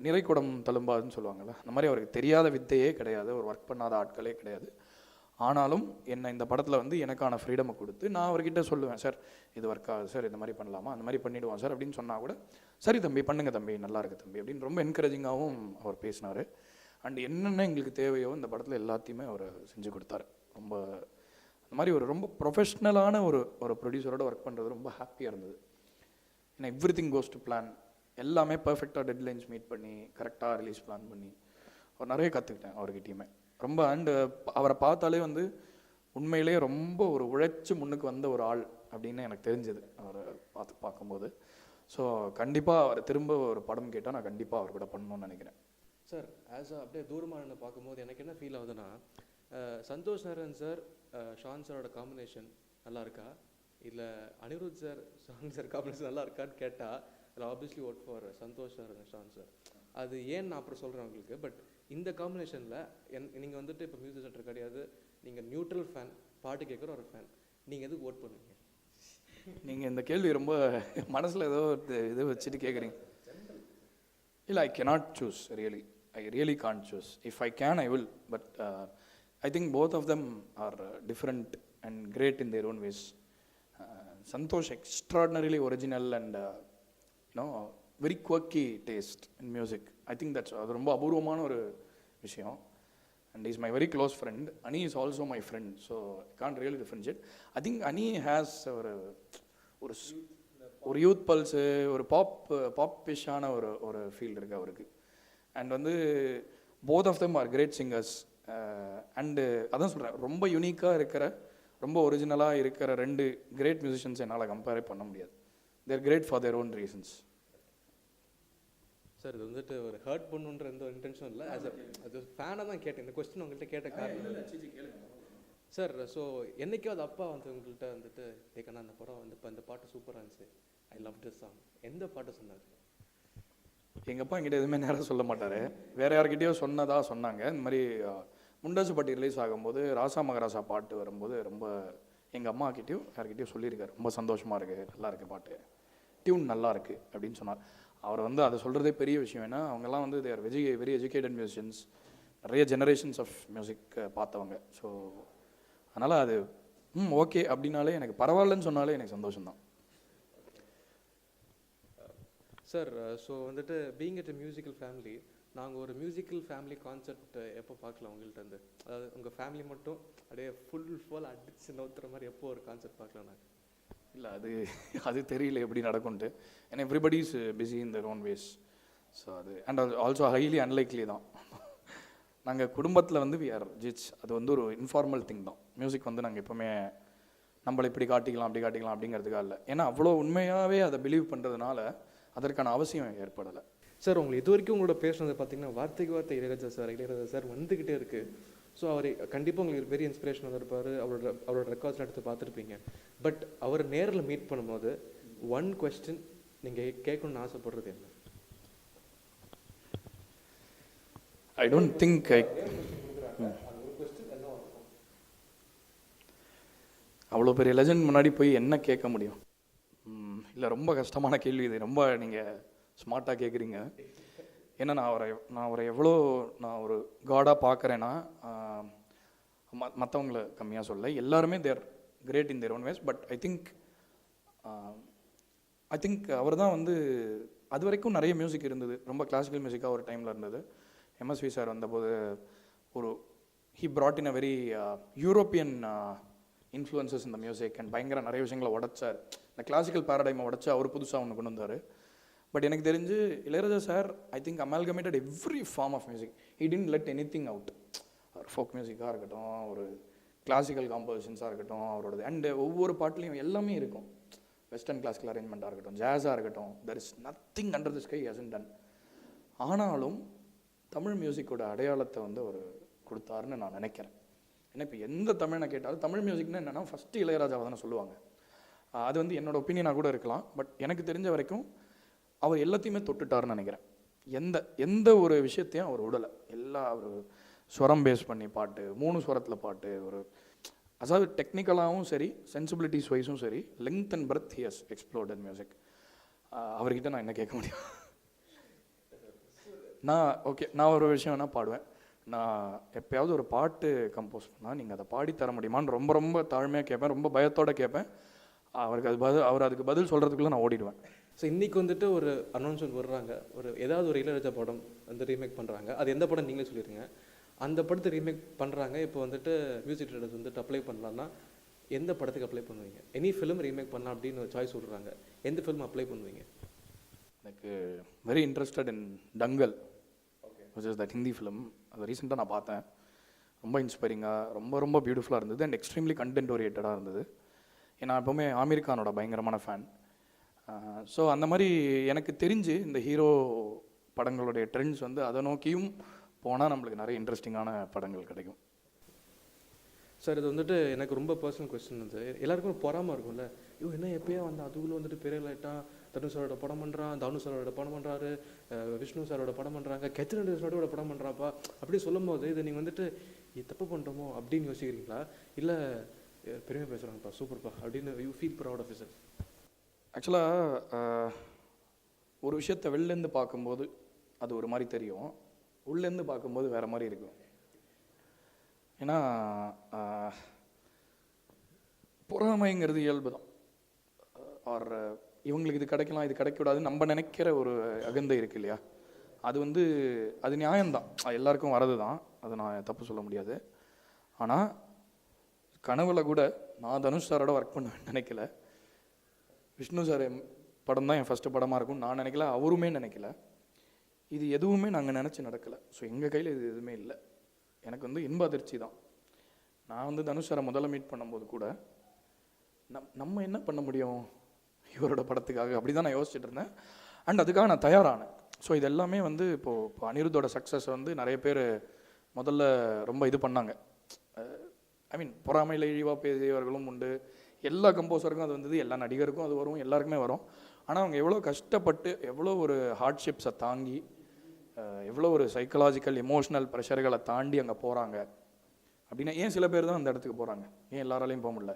நிறைக்குடம் தழும்பாதுன்னு சொல்லுவாங்கள்ல, அந்த மாதிரி அவருக்கு தெரியாத வித்தையே கிடையாது, ஒரு ஒர்க் பண்ணாத ஆட்களே கிடையாது. ஆனாலும் என்னை இந்த படத்தில் வந்து எனக்கான ஃப்ரீடமை கொடுத்து நான் அவர்கிட்ட சொல்லுவேன், சார் இது ஒர்க் ஆகுது சார், இந்த மாதிரி பண்ணலாமா, அந்த மாதிரி பண்ணிவிடுவோம் சார் அப்படின்னு சொன்னால் கூட, சரி தம்பி பண்ணுங்கள் தம்பி, நல்லா இருக்குது தம்பி அப்படின்னு ரொம்ப என்கரேஜிங்காகவும் அவர் பேசினார். அண்ட் என்னென்ன எங்களுக்கு தேவையோ இந்த படத்தில் எல்லாத்தையுமே அவர் செஞ்சு கொடுத்தாரு. ரொம்ப அந்த மாதிரி ஒரு ரொம்ப ப்ரொஃபஷ்னலான ஒரு ப்ரொடியூசரோட ஒர்க் பண்ணுறது ரொம்ப ஹாப்பியாக இருந்தது. ஏன்னா every thing goes to plan, எல்லாமே பர்ஃபெக்டாக டெட்லைன்ஸ் மீட் பண்ணி கரெக்டாக ரிலீஸ் பிளான் பண்ணி ஒரு நிறைய கற்றுக்கிட்டேன் அவர்கிட்டையுமே ரொம்ப. அண்டு அவரை பார்த்தாலே வந்து உண்மையிலே ரொம்ப ஒரு உழைச்சி முன்னுக்கு வந்த ஒரு ஆள் அப்படின்னு எனக்கு தெரிஞ்சது அவரை பார்க்கும்போது. ஸோ கண்டிப்பாக அவர் திரும்ப ஒரு படம் கேட்டால் நான் கண்டிப்பாக அவர் கூட பண்ணணும்னு நினைக்கிறேன். சார் அப்படியே தூரமாக என்ன பார்க்கும்போது எனக்கு என்ன ஃபீல் ஆகுதுன்னா, சந்தோஷ் நாராயண் சார் ஷான் சாரோட காம்பினேஷன் நல்லா இருக்கா, இல்லை Anirudh sir Shaan sir combination நல்லா இருக்கான்னு கேட்டால் அதில் obviously vote for Santhosh sir and Shaan sir. அது ஏன் நான் அப்புறம் சொல்கிறேன் உங்களுக்கு. பட் இந்த காம்பினேஷனில் நீங்கள் வந்துட்டு இப்போ மியூசிக் சென்டர் கிடையாது, நீங்கள் நியூட்ரல் ஃபேன், பாட்டு கேட்குற ஒரு ஃபேன், நீங்கள் எதுக்கு ஓட் பண்ணுவீங்க? நீங்கள் இந்த கேள்வி ரொம்ப மனசில் ஏதோ இது வச்சுட்டு கேட்குறீங்க. இல்லை, ஐ cannot choose really. I really can't choose. If I can, I will. But I think both of them are different and great in their own ways. Santosh extraordinarily original and very quirky taste in music. I think that's அது ரொம்ப அபூர்வமான ஒரு விஷயம். And he's my very close friend. Ani is also my friend, so I can't really differentiate. I think Ani has ஒரு youth pulse, ஒரு பாப்பிஷான ஒரு feel இருக்குது அவருக்கு. அண்ட் வந்து both of them are great singers. And அதான் சொல்கிறேன், ரொம்ப யூனிக்காக இருக்கிற, ரொம்ப ஒரிஜினலாக இருக்கிற ரெண்டு கிரேட் மியூசிஷியன்ஸ் என்னால் கம்பேரே பண்ண முடியாது. They're great for their own reasons. Sir இது வந்துட்டு ஒரு ஹர்ட் பண்ணுன்ற எந்த ஒரு இன்டென்ஷனும் இல்லை, அது ஃபேனாக தான் கேட்டேன். இந்த கொஸ்டின் உங்கள்கிட்ட கேட்ட காரணம் சார், ஸோ என்னைக்காவது அப்பா வந்து உங்கள்கிட்ட வந்துட்டு கேட்கணும் அந்த படம் வந்து இப்போ இந்த பாட்டு சூப்பராக இருந்துச்சு, ஐ லவ் திஸ் சாங், எந்த பாட்டு சொன்னார்? எங்கள் அப்பா என்கிட்ட எதுவுமே நேரம் சொல்ல மாட்டார். வேறு யார்கிட்டயோ சொன்னாங்க. இந்த மாதிரி முண்டாசு பாட்டி ரிலீஸ் ஆகும்போது ராசா மகராசா பாட்டு வரும்போது ரொம்ப எங்கள் அம்மா கிட்டேயும் யார்கிட்டயும் சொல்லியிருக்காரு, ரொம்ப சந்தோஷமாக இருக்குது, நல்லா இருக்குது பாட்டு, டியூன் நல்லா இருக்குது அப்படின்னு சொன்னார். அவர் வந்து அதை சொல்கிறதே பெரிய விஷயம். ஏன்னா அவங்கெல்லாம் வந்து தேர் வெரி எஜுகேட்டட் மியூசிஷியன்ஸ், நிறைய ஜெனரேஷன்ஸ் ஆஃப் மியூசிக் பார்த்தவங்க. ஸோ அதனால் அது ஓகே அப்படின்னாலே எனக்கு பரவாயில்லன்னு சொன்னாலே எனக்கு சந்தோஷம்தான். சார் ஸோ வந்துட்டு being it a musical family, நாங்கள் ஒரு மியூசிக்கல் ஃபேமிலி கான்செப்ட் எப்போ பார்க்கலாம் உங்கள்கிட்ட இருந்து? அதாவது உங்கள் ஃபேமிலி மட்டும் அப்படியே ஃபுல் அடிச்சு நோத்துற மாதிரி எப்போ ஒரு கான்செப்ட் பார்க்கலாம் நாங்கள்? இல்லை, அது தெரியல எப்படி நடக்கும்ட்டு. ஏன்னா everybody is busy in their own ways. So அது அண்ட் ஆல்சோ ஹைலி அன்லைக்லி தான். நாங்கள் குடும்பத்தில் வந்து வி ஆர் ஜிட்ஸ், அது வந்து ஒரு இன்ஃபார்மல் திங் தான். மியூசிக் வந்து நாங்கள் எப்போவுமே நம்மளை இப்படி காட்டிக்கலாம் அப்படி காட்டிக்கலாம் அப்படிங்கிறதுக்காக இல்லை. ஏன்னா அவ்வளோ உண்மையாகவே அதை பிலீவ் பண்ணுறதுனால அதற்கான அவசியம் ஏற்படலை. சார் உங்களுக்கு இது வரைக்கும் உங்களோட பேசுனது பார்த்தீங்கன்னா வார்த்தைக்கு வார்த்தை இளையராஜா சார் வந்துக்கிட்டே இருக்குது. ஸோ அவர் கண்டிப்பாக உங்களுக்கு பெரிய இன்ஸ்பிரேஷன் இருப்பார், அவரோட ரெக்கார்ட்ஸ்லாம் எடுத்து பார்த்துருப்பீங்க. பட் அவர் நேரில் மீட் பண்ணும்போது ஒன் கொஸ்டின் நீங்கள் கேட்கணும்னு ஆசைப்படுறது என்ன? ஐ டோன்ட் திங்க் அவ்வளோ பெரிய லெஜண்ட் முன்னாடி போய் என்ன கேட்க முடியும்? இல்லை, ரொம்ப கஷ்டமான கேள்வி இது. ரொம்ப நீங்கள் ஸ்மார்ட்டாக கேட்குறீங்க. ஏன்னா நான் அவரை எவ்வளோ நான் ஒரு காடாக பார்க்குறேன்னா, மற்றவங்கள கம்மியாக சொல்ல, எல்லாருமே they're great in their own ways. But I think அவர் தான் வந்து அது வரைக்கும் நிறைய மியூசிக் இருந்தது, ரொம்ப கிளாசிக்கல் மியூசிக்காக ஒரு டைமில் இருந்தது. எம்எஸ்வி சார் வந்தபோது he brought in a very European influences இந்த மியூசிக் அண்ட் பயங்கர நிறைய விஷயங்களை உடைச்சார். இந்த கிளாசிக்கல் பேரடைமை உடைச்சு அவர் புதுசாக ஒன்று கொண்டு வந்தார். பட் எனக்கு தெரிஞ்சு Ilaiyaraaja sir I think amalgamated every form of music. He didn't let anything out. அவர் ஃபோக் மியூசிக்காக இருக்கட்டும், ஒரு கிளாசிக்கல் காம்போசிஷன்ஸாக இருக்கட்டும், அவரோடது அண்டு ஒவ்வொரு பாட்டுலேயும் எல்லாமே இருக்கும். வெஸ்டர்ன் கிளாசிக்கல் அரேஞ்ச்மெண்ட்டாக இருக்கட்டும், ஜாஸாக இருக்கட்டும், there is nothing under the sky hasn't done. ஆனாலும் தமிழ் மியூசிக்கோட அடையாளத்தை வந்து அவர் கொடுத்தாருன்னு நான் நினைக்கிறேன். ஏன்னா இப்போ எந்த தமிழனை கேட்டாலும் தமிழ் மியூசிக்னா என்னென்னா ஃபஸ்ட்டு இளையராஜாவை தானே சொல்லுவாங்க. அது வந்து என்னோட ஒப்பீனியனாக கூட இருக்கலாம். பட் எனக்கு தெரிஞ்ச வரைக்கும் அவர் எல்லாத்தையுமே தொட்டுட்டாருன்னு நினைக்கிறேன். எந்த ஒரு விஷயத்தையும் அவர் விடலை. ஒரு ஸ்வரம் பேஸ் பண்ணி பாட்டு, 3 ஸ்வரத்தில் பாட்டு, அதாவது டெக்னிக்கலாகவும் சரி, சென்சிபிலிட்டிஸ் வைஸும் சரி, length and breadth he has explored in music. அவர்கிட்ட நான் என்ன கேட்க முடியும்? நான் ஒரு விஷயம் வேணால் பாடுவேன். நான் எப்போயாவது ஒரு பாட்டு கம்போஸ் பண்ணால் நீங்கள் அதை பாடி தர முடியுமான்னு ரொம்ப ரொம்ப தாழ்மையாக கேட்பேன், ரொம்ப பயத்தோடு கேட்பேன். அவர் அதுக்கு பதில் சொல்கிறதுக்குள்ளே நான் ஓடிடுவேன். ஸோ இன்றைக்கி வந்துட்டு ஒரு அனௌன்ஸ்மெண்ட் வர்றாங்க, ஏதாவது ஒரு இளையராஜா படம் வந்து ரீமேக் பண்ணுறாங்க. அது எந்த படம் நீங்களே சொல்லிடுங்க. அந்த படத்தை ரீமேக் பண்ணுறாங்க. இப்போ வந்துட்டு மியூசிக் டைரக்டர்ஸ் வந்துட்டு அப்ளை பண்ணலான்னா எந்த படத்துக்கு அப்ளை பண்ணுவீங்க? எனி ஃபிலிம் ரீமேக் பண்ணலாம் அப்படின்னு ஒரு சாய்ஸ் சொல்கிறாங்க. எந்த ஃபிலிம் அப்ளை பண்ணுவீங்க? எனக்கு very interested in Dangal, which is that Hindi film. அது ரீசெண்டாக நான் பார்த்தேன். ரொம்ப இன்ஸ்பைரிங்காக, ரொம்ப ரொம்ப பியூட்டிஃபுல்லாக இருந்தது அண்ட் எக்ஸ்ட்ரீம்லி கண்டென்ட் ஓரியன்டாக இருந்தது. ஏன்னா எப்போவுமே ஆமீர் கானோட பயங்கரமான ஃபேன். ஸோ அந்த மாதிரி எனக்கு தெரிஞ்சு இந்த ஹீரோ படங்களுடைய ட்ரெண்ட்ஸ் வந்து அதை நோக்கியும் போனால் நம்மளுக்கு நிறைய இன்ட்ரெஸ்டிங்கான படங்கள் கிடைக்கும். சார் இது வந்துட்டு எனக்கு ரொம்ப பர்சனல் கொஸ்டின். வந்து எல்லாருக்கும் ஒரு பொறாமல் இருக்கும்ல, என்ன எப்போயா வந்து அதுக்குள்ளே வந்துட்டு பெரிய லைட்டாக தனுஷ் சாரோட படம் பண்ணுறான், தானு சாரோட படம் பண்ணுறாரு, விஷ்ணு சாரோட படம் பண்ணுறாங்க, கேத்ரின் சாரோட படம் பண்ணுறாப்பா அப்படி சொல்லும் போது இதை நீங்கள் வந்துட்டு தப்பு பண்ணுறோமோ அப்படின்னு யோசிக்கிறீங்களா? இல்லை பெருமை பேசுகிறாங்கப்பா சூப்பர்ப்பா அப்படின்னு you feel proud of it? ஆக்சுவலாக ஒரு விஷயத்தை வெளிலேருந்து பார்க்கும்போது அது ஒரு மாதிரி தெரியும், உள்ளேருந்து பார்க்கும்போது வேறு மாதிரி இருக்கும். ஏன்னா பொறாமைங்கிறது இயல்பு தான். ஆர் இவங்களுக்கு இது கிடைக்கலாம், இது கிடைக்கக்கூடாது நம்ம நினைக்கிற ஒரு அகந்தை இருக்கு இல்லையா, அது நியாயம்தான், எல்லாருக்கும் வரது தான், அதை நான் தப்பு சொல்ல முடியாது. ஆனால் கனவுல கூட நான் தனுஷ் சாரோட ஒர்க் பண்ணுவேன்னு நினைக்கல. விஷ்ணு சார் படம் தான் என் ஃபஸ்ட்டு படமாக இருக்கும் நான் நினைக்கல, அவருமே நினைக்கல. இது எதுவுமே நாங்கள் நினச்சி நடக்கலை. ஸோ எங்கள் கையில் இது எதுவுமே இல்லை. எனக்கு இன்ப அதிர்ச்சி தான். நான் தனுஷ் சாரை முதல்ல மீட் பண்ணும்போது கூட நம்ம என்ன பண்ண முடியும் இவரோட படத்துக்காக அப்படி தான் நான் யோசிச்சுட்டு இருந்தேன். அண்ட் அதுக்காக நான் தயாரானேன். ஸோ இது எல்லாமே இப்போ அனிருத்தோட சக்ஸஸ் நிறைய பேர் முதல்ல ரொம்ப இது பண்ணாங்க. பொறாமையில் இழிவாக பேசியவர்களும் உண்டு. எல்லா கம்போசருக்கும் அது வந்தது, எல்லா நடிகருக்கும் அது வரும், எல்லாருக்குமே வரும். ஆனால் அவங்க எவ்வளோ கஷ்டப்பட்டு, எவ்வளோ ஒரு ஹார்ட்ஷிப்ஸை தாங்கி, எவ்வளோ ஒரு சைக்கலாஜிக்கல் எமோஷ்னல் ப்ரெஷர்களை தாண்டி அங்கே போகிறாங்க அப்படின்னா, ஏன் சில பேர் தான் அந்த இடத்துக்கு போகிறாங்க, ஏன் எல்லாராலையும் போக முடியல?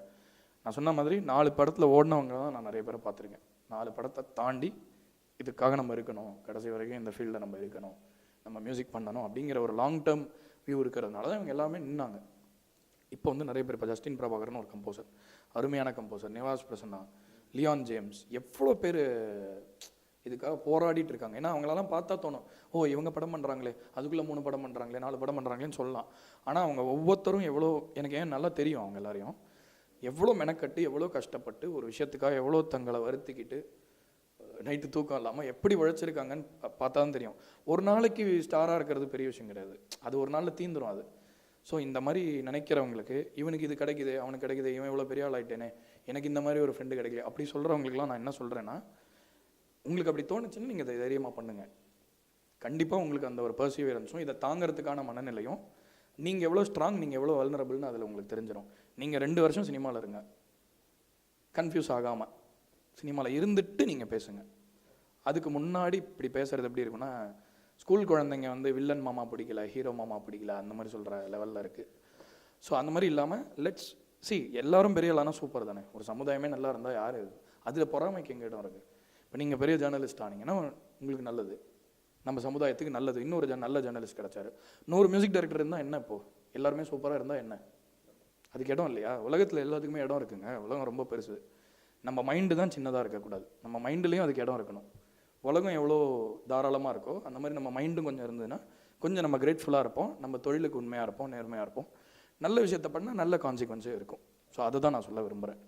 நான் சொன்ன மாதிரி 4 படத்தில் ஓடினவங்க தான் நான் நிறைய பேரை பார்த்துருக்கேன். 4 படத்தை தாண்டி இதுக்காக நம்ம இருக்கணும், கடைசி வரைக்கும் இந்த ஃபீல்டில் நம்ம இருக்கணும், நம்ம மியூசிக் பண்ணணும் அப்படிங்கிற ஒரு லாங் டேர்ம் வியூ இருக்கிறதுனால தான் இவங்க எல்லாமே நின்னாங்க. இப்போ நிறைய பேர், இப்போ ஜஸ்டின் பிரபாகரன் ஒரு கம்போசர், அருமையான composer, Nivas Prasanna, Leon James, எவ்வளோ பேர் இதுக்காக போராடிட்டு இருக்காங்க. ஏன்னா அவங்களெல்லாம் பார்த்தா தோணும், இவங்க படம் பண்ணுறாங்களே, அதுக்குள்ளே 3 படம் பண்ணுறாங்களே, 4 படம் பண்ணுறாங்களேன்னு சொல்லலாம். ஆனால் அவங்க ஒவ்வொருத்தரும் எவ்வளோ, எனக்கு ஏன் நல்லா தெரியும் அவங்க எல்லாரையும், எவ்வளோ மெனக்கட்டு, எவ்வளோ கஷ்டப்பட்டு ஒரு விஷயத்துக்காக எவ்வளோ தங்களை வருத்திக்கிட்டு நைட்டு தூக்கம் இல்லாமல் எப்படி உழைச்சிருக்காங்கன்னு பார்த்தா தான் தெரியும். ஒரு நாளைக்கு ஸ்டாராக இருக்கிறது பெரிய விஷயம் கிடையாது, அது ஒரு நாளில் தீந்துடும் அது. ஸோ இந்த மாதிரி நினைக்கிறவங்களுக்கு, இவனுக்கு இது கிடைக்குது, அவனுக்கு கிடைக்குது, இவன் இவ்வளோ பெரிய ஆள் ஆகிட்டேனே, எனக்கு இந்த மாதிரி ஒரு ஃப்ரெண்டு கிடைக்கல அப்படி சொல்கிறவங்களுக்குலாம் நான் என்ன சொல்கிறேன்னா, உங்களுக்கு அப்படி தோணுச்சுன்னு நீங்கள் இதை தைரியமாக பண்ணுங்கள். கண்டிப்பாக உங்களுக்கு அந்த ஒரு பர்சிவியரன்ஸும், இதை தாங்கிறதுக்கான மனநிலையும், நீங்கள் எவ்வளோ ஸ்ட்ராங், நீங்கள் எவ்வளோ வல்னரபிள்னு அதில் உங்களுக்கு தெரிஞ்சிடும். நீங்கள் 2 வருஷம் சினிமாவில் இருங்க, கன்ஃபியூஸ் ஆகாமல் சினிமாவில் இருந்துட்டு நீங்கள் பேசுங்க. அதுக்கு முன்னாடி இப்படி பேசுகிறது எப்படி இருக்குன்னா, ஸ்கூல் குழந்தைங்க வில்லன் மாமா பிடிக்கல, ஹீரோ மாமா பிடிக்கல, அந்த மாதிரி சொல்கிற லெவலில் இருக்குது. ஸோ அந்த மாதிரி இல்லாமல் லெட்ஸ் எல்லாரும் பெரிய ஆளானா சூப்பர் தானே, ஒரு சமுதாயமே நல்லா இருந்தால் யார் அதில் பொறாமைக்கு எங்கள் இடம் இருக்குது. இப்போ நீங்கள் பெரிய ஜேர்னலிஸ்ட் ஆனீங்கன்னா உங்களுக்கு நல்லது, நம்ம சமுதாயத்துக்கு நல்லது. இன்னொரு நல்ல ஜேர்னலிஸ்ட் கிடச்சாரு, 100 மியூசிக் டைரக்டர் இருந்தால் என்ன, இப்போது எல்லாருமே சூப்பராக இருந்தால் என்ன, அதுக்கு இடம் இல்லையா? உலகத்தில் எல்லாத்துக்குமே இடம் இருக்குங்க, உலகம் ரொம்ப பெருசு. நம்ம மைண்டு தான் சின்னதாக இருக்கக்கூடாது, நம்ம மைண்டுலேயும் அதுக்கு இடம் இருக்கணும். உலகம் எவ்வளோ தாராளமாக இருக்கோ அந்த மாதிரி நம்ம மைண்டும் கொஞ்சம் இருந்ததுன்னா கொஞ்சம் நம்ம கிரேட்ஃபுல்லாக இருப்போம், நம்ம தொழிலுக்கு உண்மையாக இருப்போம், நேர்மையாக இருப்போம், நல்ல விஷயத்தை பண்ணால் நல்ல கான்சிக்வன்ஸே இருக்கும். ஸோ அதை தான் நான் சொல்ல விரும்புகிறேன்.